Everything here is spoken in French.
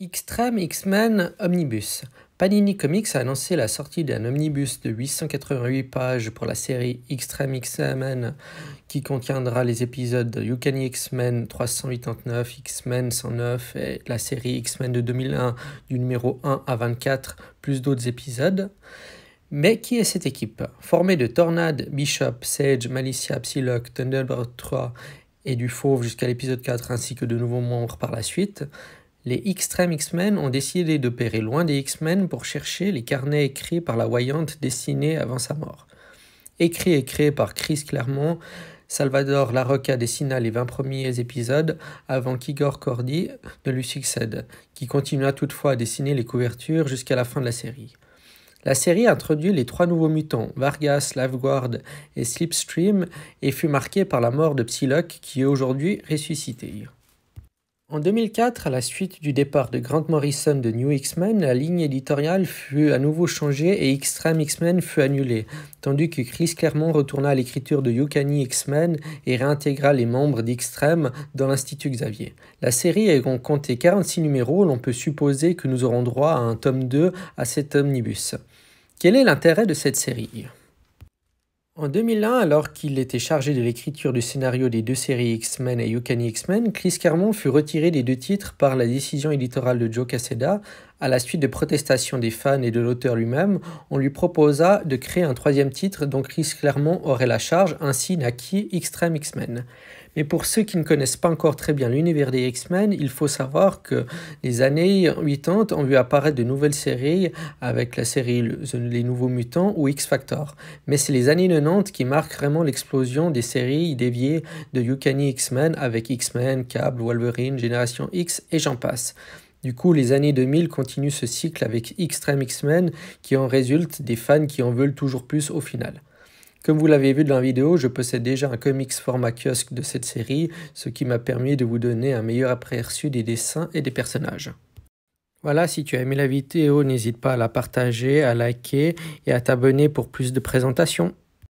Extreme X-Men Omnibus. Panini Comics a annoncé la sortie d'un omnibus de 888 pages pour la série Extreme X-Men qui contiendra les épisodes de Uncanny X-Men 389, X-Men 109 et la série X-Men de 2001 du numéro 1 à 24, plus d'autres épisodes. Mais qui est cette équipe? Formée de Tornade, Bishop, Sage, Malicia, Psylocke, Thunderbird 3 et du Fauve jusqu'à l'épisode 4 ainsi que de nouveaux membres par la suite, les Extreme X-Men ont décidé d'opérer loin des X-Men pour chercher les carnets écrits par la voyante destinée avant sa mort. Écrit et créé par Chris Claremont, Salvador Larroca dessina les 20 premiers épisodes avant qu'Igor Cordy ne lui succède, qui continua toutefois à dessiner les couvertures jusqu'à la fin de la série. La série introduit les 3 nouveaux mutants, Vargas, Lifeguard et Slipstream, et fut marquée par la mort de Psylocke qui est aujourd'hui ressuscité. En 2004, à la suite du départ de Grant Morrison de New X-Men, la ligne éditoriale fut à nouveau changée et Extreme X-Men fut annulée, tandis que Chris Claremont retourna à l'écriture de Uncanny X-Men et réintégra les membres d'Extreme dans l'Institut Xavier. La série ayant compté 46 numéros, l'on peut supposer que nous aurons droit à un tome 2 à cet omnibus. Quel est l'intérêt de cette série ? En 2001, alors qu'il était chargé de l'écriture du scénario des 2 séries X-Men et Uncanny X-Men, Chris Claremont fut retiré des 2 titres par la décision éditoriale de Joe Quesada. À la suite de protestations des fans et de l'auteur lui-même, on lui proposa de créer un 3e titre dont Chris Claremont aurait la charge, ainsi naquit Extreme X-Men. Mais pour ceux qui ne connaissent pas encore très bien l'univers des X-Men, il faut savoir que les années 80 ont vu apparaître de nouvelles séries avec la série Les Nouveaux Mutants ou X-Factor. Mais c'est les années 90 qui marquent vraiment l'explosion des séries déviées de Uncanny X-Men avec X-Men, Cable, Wolverine, Génération X et j'en passe. Du coup, les années 2000 continuent ce cycle avec Extreme X-Men qui en résulte des fans qui en veulent toujours plus au final. Comme vous l'avez vu dans la vidéo, je possède déjà un comics format kiosque de cette série, ce qui m'a permis de vous donner un meilleur aperçu des dessins et des personnages. Voilà, si tu as aimé la vidéo, n'hésite pas à la partager, à liker et à t'abonner pour plus de présentations.